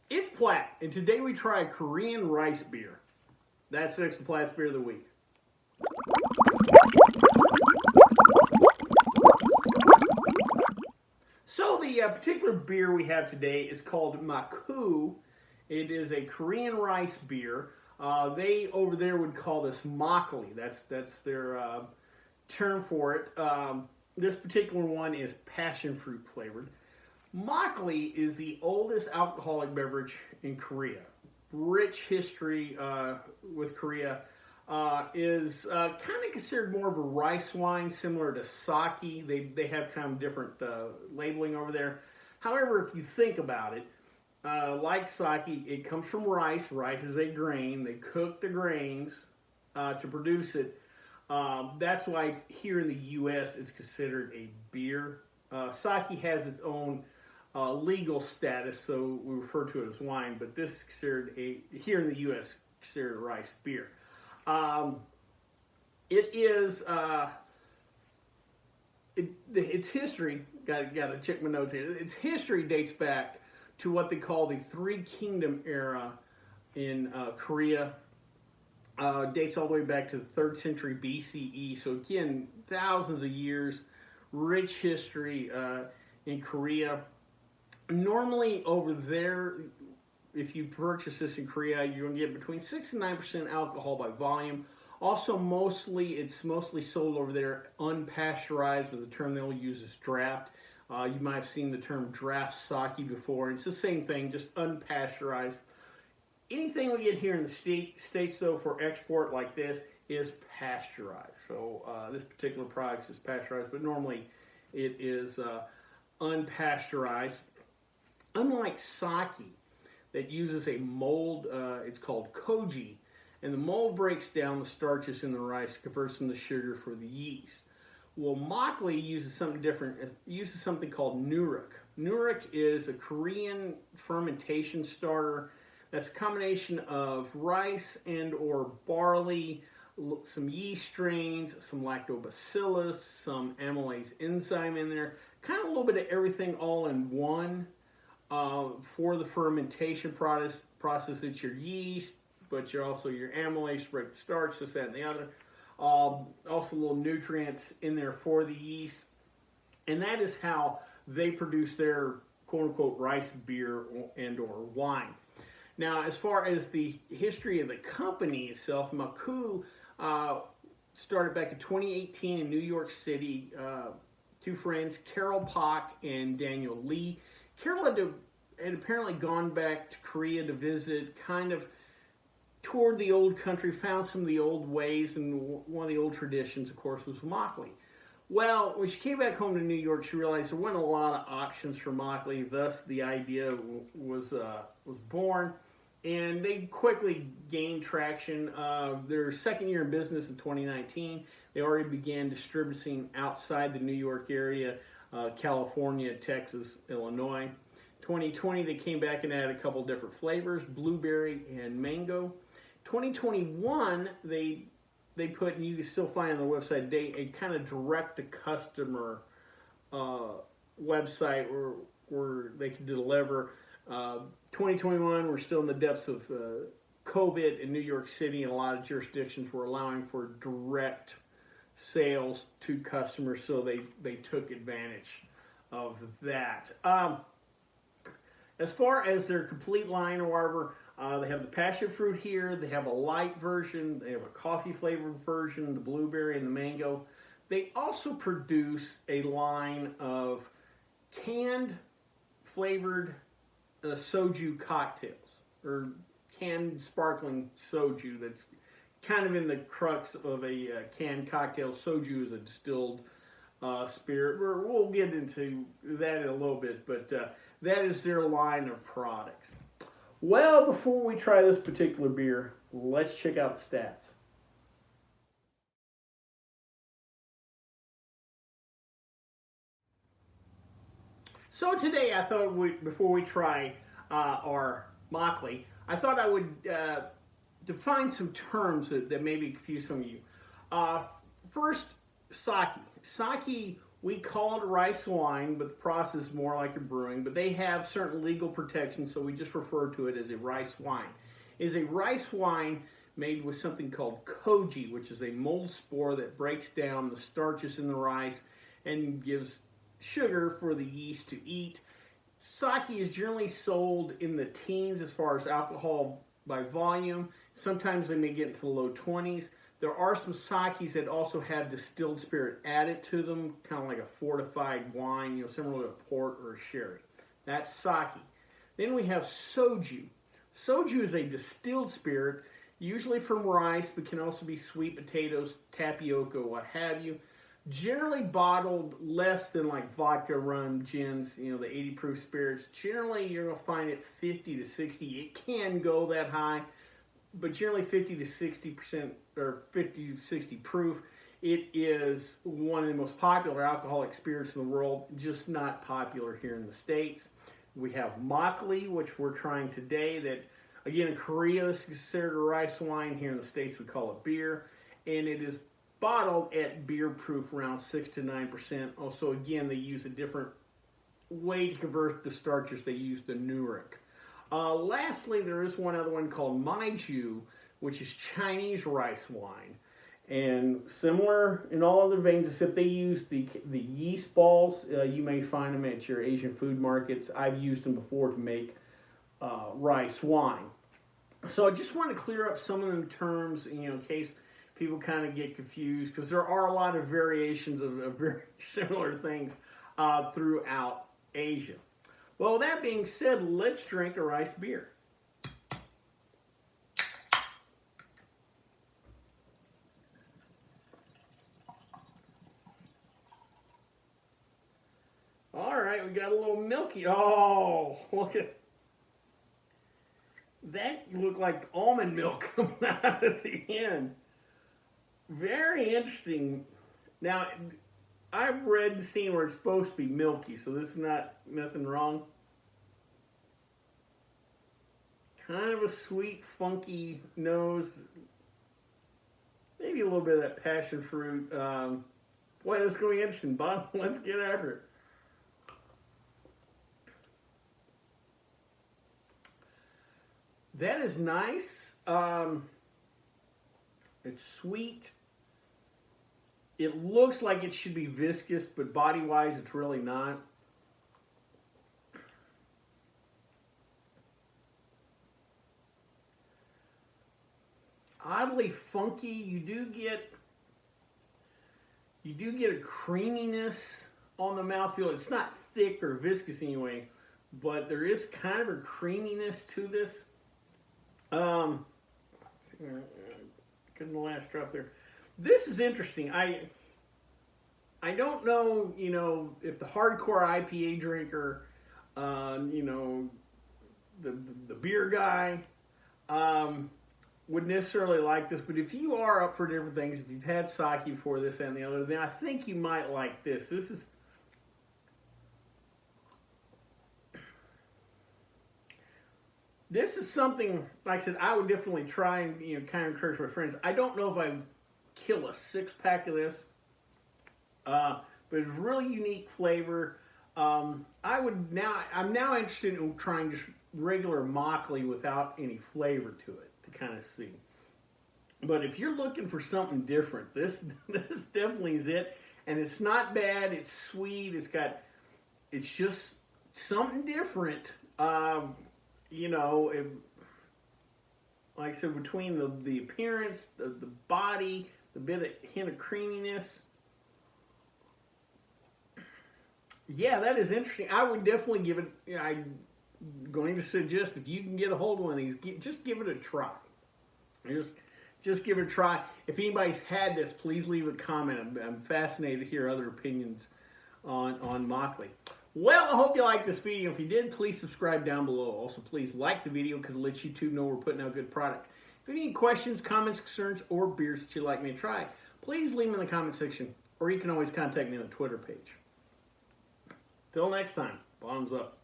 It's Platt, and today we try Korean rice beer. That's next to Platt's Beer of the Week. So the particular beer we have today is called Makku. It is a Korean rice beer. They over there would call this Makgeolli. That's their term for it. This particular one is passion fruit flavored. Makgeolli is the oldest alcoholic beverage in Korea. Rich history with Korea. Is kind of considered more of a rice wine, similar to sake. They have kind of different labeling over there. However, if you think about it, like sake, it comes from rice. Rice is a grain. They cook the grains to produce it. That's why here in the U.S. it's considered a beer. Sake has its own legal status, so we refer to it as wine. But this is considered here in the U.S. considered a rice beer. Its history, got to check my notes here. Its history dates back to what they call the Three Kingdom era in Korea. Dates all the way back to the 3rd century BCE. So again, thousands of years, rich history in Korea. Normally over there, if you purchase this in Korea, you're going to get between 6 and 9% alcohol by volume. Also, it's mostly sold over there unpasteurized, or the term they'll use is draft. You might have seen the term draft sake before. It's the same thing, just unpasteurized. Anything we get here in the States, though, for export like this is pasteurized. So this particular product is pasteurized, but normally it is unpasteurized. Unlike sake, that uses a mold, it's called koji, and the mold breaks down the starches in the rice, converts them to sugar for the yeast. Well, Makgeolli uses something different. It uses something called nuruk. Nuruk is a Korean fermentation starter that's a combination of rice and or barley, some yeast strains, some lactobacillus, some amylase enzyme in there, kind of a little bit of everything all in one. For the fermentation process, it's your yeast, but you're also your amylase to break the starch, this, that, and the other. Also little nutrients in there for the yeast. And that is how they produce their quote-unquote rice beer and or wine. Now, as far as the history of the company itself, Makku started back in 2018 in New York City. Two friends, Carol Pak and Daniel Lee. Carol had apparently gone back to Korea to visit, kind of toured the old country, found some of the old ways, and one of the old traditions, of course, was Makgeolli. Well, when she came back home to New York, she realized there weren't a lot of options for Makgeolli, thus the idea was born, and they quickly gained traction. Their second year in business in 2019, they already began distributing outside the New York area, California, Texas, Illinois. 2020, they came back and added a couple different flavors, blueberry and mango. 2021, they put, and you can still find on the website, a kind of direct-to-customer website where they could deliver. 2021, we're still in the depths of COVID in New York City, and a lot of jurisdictions were allowing for direct sales to customers, so they took advantage of that. As far as their complete line, however, they have the passion fruit here. They have a light version. They have a coffee flavored version, the blueberry and the mango. They also produce a line of canned flavored soju cocktails, or canned sparkling soju. That's kind of in the crux of a canned cocktail. Soju is a distilled spirit. We'll get into that in a little bit, but that is their line of products. Well, before we try this particular beer, let's check out the stats. So today I thought before we try our Makgeolli, I thought I would define some terms that maybe confuse some of you. First, sake. Sake We call it rice wine, but the process is more like a brewing. But they have certain legal protections, so we just refer to it as a rice wine. It is a rice wine made with something called koji, which is a mold spore that breaks down the starches in the rice and gives sugar for the yeast to eat. Sake is generally sold in the teens as far as alcohol by volume. Sometimes they may get into the low 20s. There are some sakes that also have distilled spirit added to them, kind of like a fortified wine, similar to a port or a sherry. That's sake. Then we have soju. Soju is a distilled spirit, usually from rice, but can also be sweet potatoes, tapioca, what have you. Generally bottled less than like vodka, rum, gins, the 80 proof spirits. Generally, you're going to find it 50 to 60. It can go that high, but generally 50 to 60% or 50 to 60 proof. It is one of the most popular alcoholic spirits in the world, just not popular here in the States. We have Makgeolli, which we're trying today, that again in Korea this is considered a rice wine. Here in the States we call it beer, and it is bottled at beer proof around 6 to 9%. Also, again, they use a different way to convert the starches. They use the Nuric. Lastly, there is one other one called Maiju, which is Chinese rice wine. And similar in all other veins, except they use the yeast balls. You may find them at your Asian food markets. I've used them before to make rice wine. So I just want to clear up some of the terms, in case people kind of get confused, because there are a lot of variations of very similar things throughout Asia. Well, with that being said, let's drink a rice beer. All right, we got a little milky. Oh, look at that. Look like almond milk coming out at the end. Very interesting. Now, I've read and seen where it's supposed to be milky, so this is nothing wrong. Kind of a sweet, funky nose. Maybe a little bit of that passion fruit. Boy, this is going to be interesting, Bob. Let's get after it. That is nice. It's sweet. It looks like it should be viscous, but body-wise, it's really not. Oddly funky. You do get a creaminess on the mouthfeel. It's not thick or viscous anyway, but there is kind of a creaminess to this. Couldn't the last drop there. This is interesting. I don't know, if the hardcore IPA drinker, the beer guy, would necessarily like this, but if you are up for different things, if you've had sake before, this and the other, then I think you might like this. This is something, like I said, I would definitely try and kind of encourage my friends. I don't know if I would kill a 6-pack of this, but it's really unique flavor. I'm now interested in trying just regular Makgeolli without any flavor to it to kind of see. But if you're looking for something different, this definitely is it. And it's not bad. It's sweet. It's just something different. Like I said, between the appearance, the body, the hint of creaminess. Yeah, that is interesting. I would definitely give it. I'm going to suggest if you can get a hold of one of these, just give it a try. Just give it a try. If anybody's had this, please leave a comment. I'm fascinated to hear other opinions on Makgeolli. Well, I hope you liked this video. If you did, please subscribe down below. Also, please like the video because it lets YouTube know we're putting out good product. If you have any questions, comments, concerns, or beers that you'd like me to try, please leave them in the comment section, or you can always contact me on the Twitter page. Till next time, bottoms up.